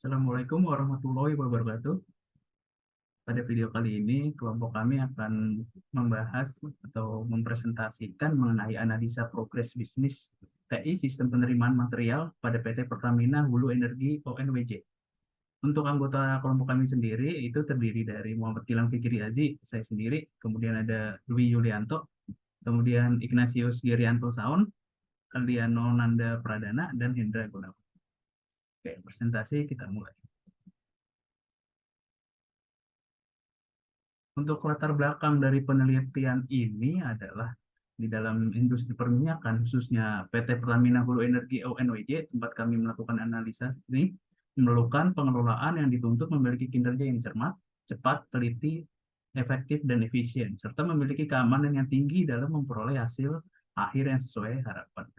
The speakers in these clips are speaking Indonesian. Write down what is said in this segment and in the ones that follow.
Assalamualaikum warahmatullahi wabarakatuh. Pada video kali ini, kelompok kami akan membahas atau mempresentasikan mengenai analisa progres bisnis TI Sistem Penerimaan Material pada PT Pertamina Hulu Energi ONWJ. Untuk anggota kelompok kami sendiri, itu terdiri dari Muhammad Gilang Fikri Azi, saya sendiri, kemudian ada Dwi Yulianto, kemudian Ignatius Gerianto Saun, Aldiano Nanda Pradana, dan Hendra Gunawan. Oke, presentasi kita mulai. Untuk latar belakang dari penelitian ini adalah di dalam industri perminyakan, khususnya PT Pertamina Hulu Energi ONWJ, tempat kami melakukan analisa ini, memerlukan pengelolaan yang dituntut memiliki kinerja yang cermat, cepat, teliti, efektif, dan efisien, serta memiliki keamanan yang tinggi dalam memperoleh hasil akhir yang sesuai harapan.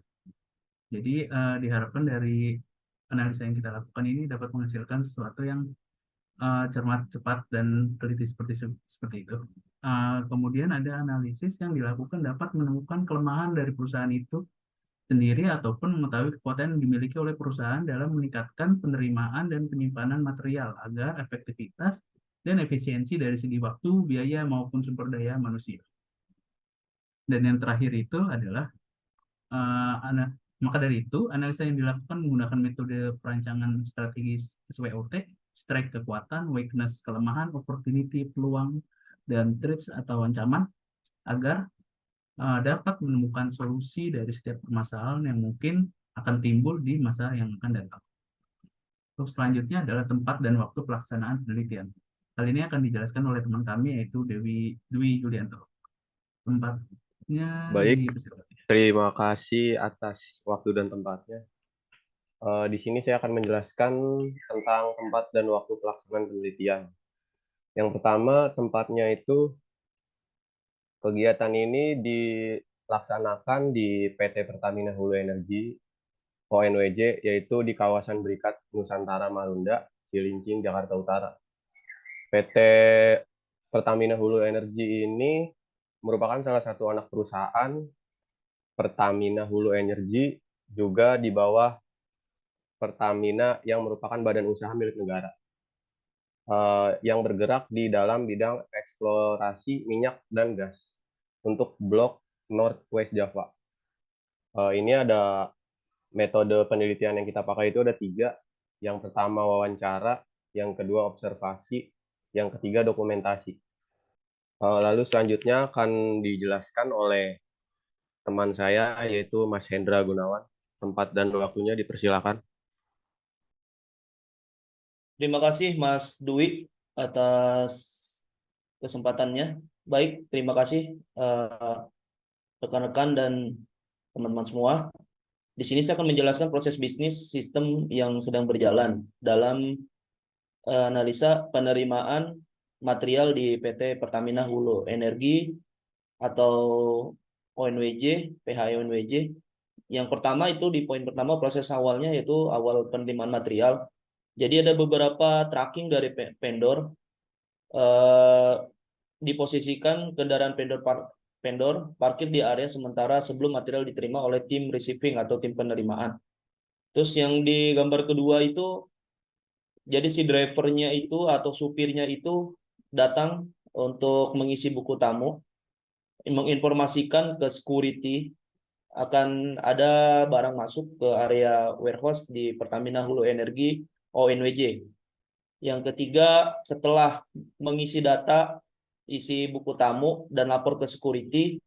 Jadi diharapkan dari analisa yang kita lakukan ini dapat menghasilkan sesuatu yang cermat, cepat, dan teliti seperti itu. Kemudian ada analisis yang dilakukan dapat menemukan kelemahan dari perusahaan itu sendiri ataupun mengetahui kekuatan yang dimiliki oleh perusahaan dalam meningkatkan penerimaan dan penyimpanan material agar efektivitas dan efisiensi dari segi waktu, biaya, maupun sumber daya manusia. Dan yang terakhir itu adalah maka dari itu, analisa yang dilakukan menggunakan metode perancangan strategis SWOT, strength kekuatan, weakness kelemahan, opportunity peluang, dan threats atau ancaman, agar dapat menemukan solusi dari setiap permasalahan yang mungkin akan timbul di masa yang akan datang. Untuk selanjutnya adalah tempat dan waktu pelaksanaan penelitian. Hal ini akan dijelaskan oleh teman kami yaitu Dwi Yulianto. Tempatnya Baik, dipersilakan. terima kasih atas waktu dan tempatnya. Di sini saya akan menjelaskan tentang tempat dan waktu pelaksanaan penelitian. Yang pertama, tempatnya itu kegiatan ini dilaksanakan di PT Pertamina Hulu Energi ONWJ, yaitu di kawasan Berikat Nusantara Marunda, Cilincing, Jakarta Utara. PT Pertamina Hulu Energi ini merupakan salah satu anak perusahaan Pertamina Hulu Energi, juga di bawah Pertamina yang merupakan badan usaha milik negara yang bergerak di dalam bidang eksplorasi minyak dan gas untuk blok Northwest Java. Ini ada metode penelitian yang kita pakai itu ada tiga. Yang pertama wawancara, yang kedua observasi, yang ketiga dokumentasi. Lalu selanjutnya akan dijelaskan oleh teman saya yaitu Mas Hendra Gunawan. Tempat dan waktunya dipersilakan. Terima kasih Mas Dwi atas kesempatannya. Baik, terima kasih rekan-rekan dan teman-teman semua. Di sini saya akan menjelaskan proses bisnis sistem yang sedang berjalan dalam analisa penerimaan material di PT Pertamina Hulu Energi atau ONWJ, PH ONWJ. Yang pertama itu di poin pertama proses awalnya yaitu awal penerimaan material. Jadi ada beberapa tracking dari vendor, eh, diposisikan kendaraan vendor parkir di area sementara sebelum material diterima oleh tim receiving atau tim penerimaan. Terus yang di gambar kedua itu, jadi si drivernya itu atau supirnya itu datang untuk mengisi buku tamu, menginformasikan ke security akan ada barang masuk ke area warehouse di Pertamina Hulu Energi ONWJ. Yang ketiga, setelah mengisi data, isi buku tamu, dan lapor ke security,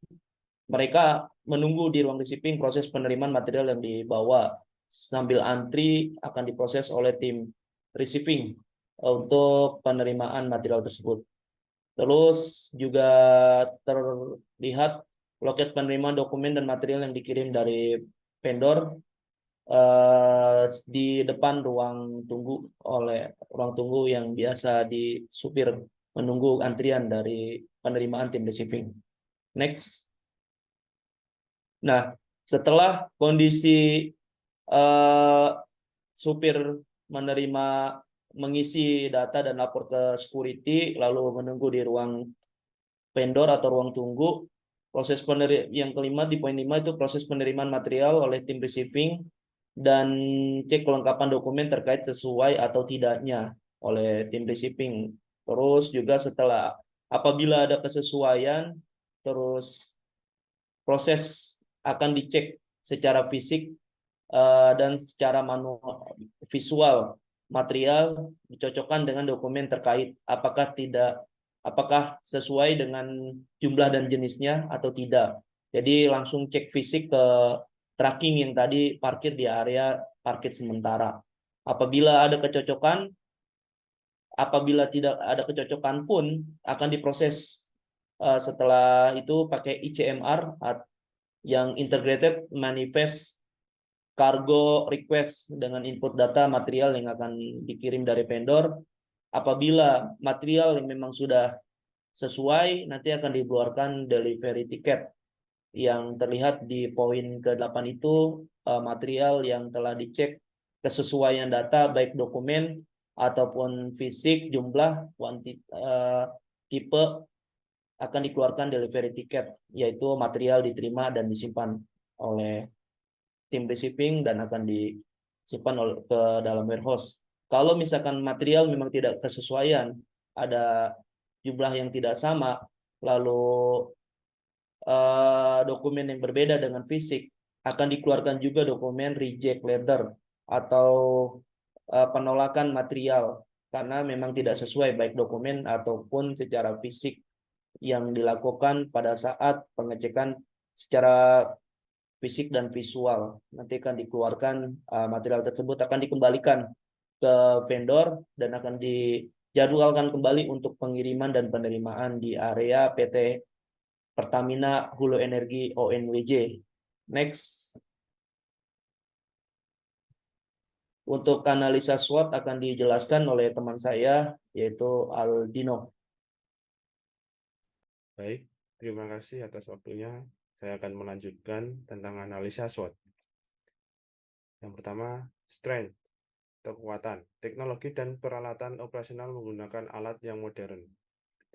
mereka menunggu di ruang receiving proses penerimaan material yang dibawa. Sambil antri akan diproses oleh tim receiving untuk penerimaan material tersebut. Terus juga terlihat loket penerimaan dokumen dan material yang dikirim dari vendor di depan ruang tunggu yang biasa di supir menunggu antrian dari penerimaan tim receiving. Next. Nah, setelah kondisi uh, supir menerima mengisi data dan lapor ke security lalu menunggu di ruang vendor atau ruang tunggu, yang kelima di poin 5 itu proses penerimaan material oleh tim receiving dan cek kelengkapan dokumen terkait sesuai atau tidaknya oleh tim receiving. Terus juga setelah apabila ada kesesuaian, terus proses akan dicek secara fisik dan secara manual visual material dicocokkan dengan dokumen terkait apakah sesuai dengan jumlah dan jenisnya atau tidak. Jadi langsung cek fisik ke tracking yang tadi parkir di area parkir sementara. Apabila tidak ada kecocokan pun akan diproses setelah itu pakai ICMR yang Integrated Manifest Cargo Request dengan input data material yang akan dikirim dari vendor. Apabila material yang memang sudah sesuai, nanti akan dikeluarkan delivery ticket yang terlihat di poin ke-8 itu, material yang telah dicek kesesuaian data baik dokumen ataupun fisik, jumlah, tipe, akan dikeluarkan delivery ticket, yaitu material diterima dan disimpan oleh tim receiving dan akan disimpan ke dalam warehouse. Kalau misalkan material memang tidak kesesuaian, ada jumlah yang tidak sama, lalu dokumen yang berbeda dengan fisik, akan dikeluarkan juga dokumen reject letter atau penolakan material karena memang tidak sesuai baik dokumen ataupun secara fisik yang dilakukan pada saat pengecekan secara fisik dan visual. Nanti akan dikeluarkan material tersebut akan dikembalikan ke vendor dan akan dijadwalkan kembali untuk pengiriman dan penerimaan di area PT Pertamina Hulu Energi ONWJ. Next. Untuk analisa SWOT akan dijelaskan oleh teman saya, yaitu Aldino. Baik, terima kasih atas waktunya. Saya akan melanjutkan tentang analisa SWOT. Yang pertama, strength atau kekuatan. Teknologi dan peralatan operasional menggunakan alat yang modern,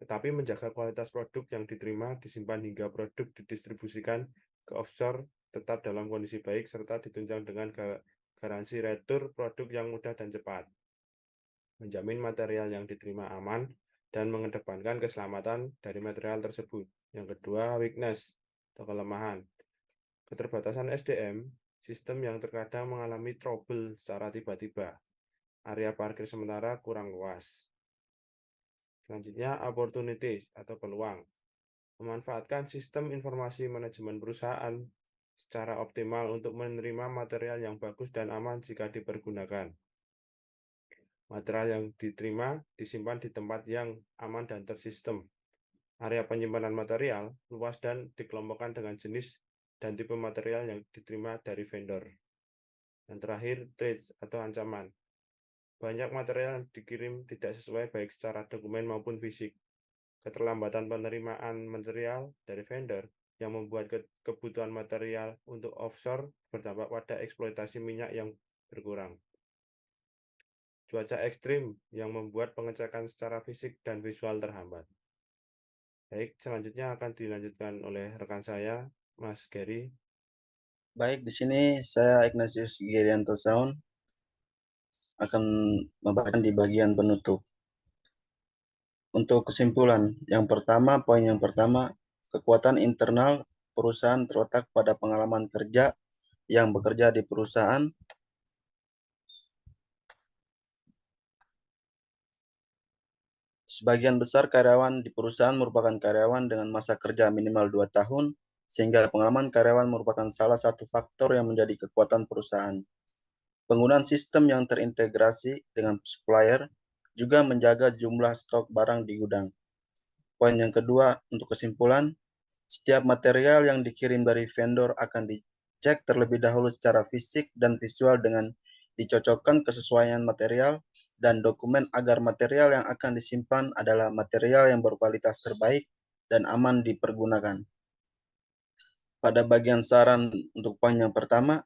tetapi menjaga kualitas produk yang diterima, disimpan hingga produk didistribusikan ke offshore tetap dalam kondisi baik serta ditunjang dengan garansi retur produk yang mudah dan cepat. Menjamin material yang diterima aman dan mengedepankan keselamatan dari material tersebut. Yang kedua, weakness atau kelemahan. Keterbatasan SDM, sistem yang terkadang mengalami trouble secara tiba-tiba. Area parkir sementara kurang luas. Selanjutnya, opportunities atau peluang. Memanfaatkan sistem informasi manajemen perusahaan secara optimal untuk menerima material yang bagus dan aman jika dipergunakan. Material yang diterima disimpan di tempat yang aman dan tersistem. Area penyimpanan material luas dan dikelompokkan dengan jenis dan tipe material yang diterima dari vendor. Dan terakhir, threats atau ancaman. Banyak material yang dikirim tidak sesuai baik secara dokumen maupun fisik. Keterlambatan penerimaan material dari vendor yang membuat kebutuhan material untuk offshore berdampak pada eksploitasi minyak yang berkurang. Cuaca ekstrim yang membuat pengecekan secara fisik dan visual terhambat. Baik, selanjutnya akan dilanjutkan oleh rekan saya, Mas Gary. Baik, di sini saya Ignatius Gerianto Saun akan membacakan di bagian penutup. Untuk kesimpulan, poin yang pertama, kekuatan internal perusahaan terletak pada pengalaman kerja yang bekerja di perusahaan. Sebagian besar karyawan di perusahaan merupakan karyawan dengan masa kerja minimal 2 tahun, sehingga pengalaman karyawan merupakan salah satu faktor yang menjadi kekuatan perusahaan. Penggunaan sistem yang terintegrasi dengan supplier juga menjaga jumlah stok barang di gudang. Poin yang kedua, untuk kesimpulan, setiap material yang dikirim dari vendor akan dicek terlebih dahulu secara fisik dan visual dengan dicocokkan kesesuaian material dan dokumen agar material yang akan disimpan adalah material yang berkualitas terbaik dan aman dipergunakan. Pada bagian saran untuk poin yang pertama,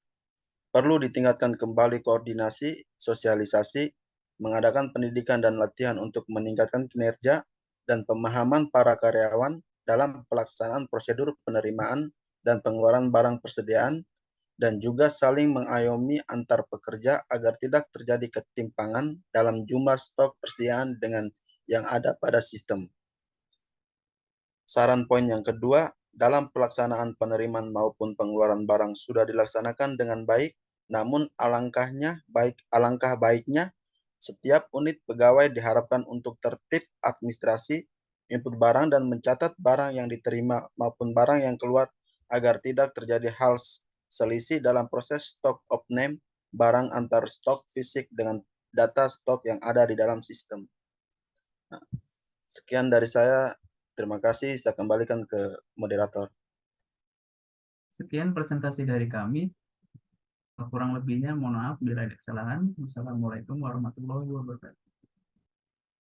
perlu ditingkatkan kembali koordinasi, sosialisasi, mengadakan pendidikan dan latihan untuk meningkatkan kinerja dan pemahaman para karyawan dalam pelaksanaan prosedur penerimaan dan pengeluaran barang persediaan dan juga saling mengayomi antar pekerja agar tidak terjadi ketimpangan dalam jumlah stok persediaan dengan yang ada pada sistem. Saran poin yang kedua, dalam pelaksanaan penerimaan maupun pengeluaran barang sudah dilaksanakan dengan baik, namun alangkah baiknya setiap unit pegawai diharapkan untuk tertib administrasi, input barang dan mencatat barang yang diterima maupun barang yang keluar agar tidak terjadi hal selisih dalam proses stock of name barang antar stok fisik dengan data stok yang ada di dalam sistem. Nah, sekian dari saya. Terima kasih. Saya kembalikan ke moderator. Sekian presentasi dari kami. Kurang lebihnya mohon maaf bila ada kesalahan. Wassalamualaikum warahmatullahi wabarakatuh.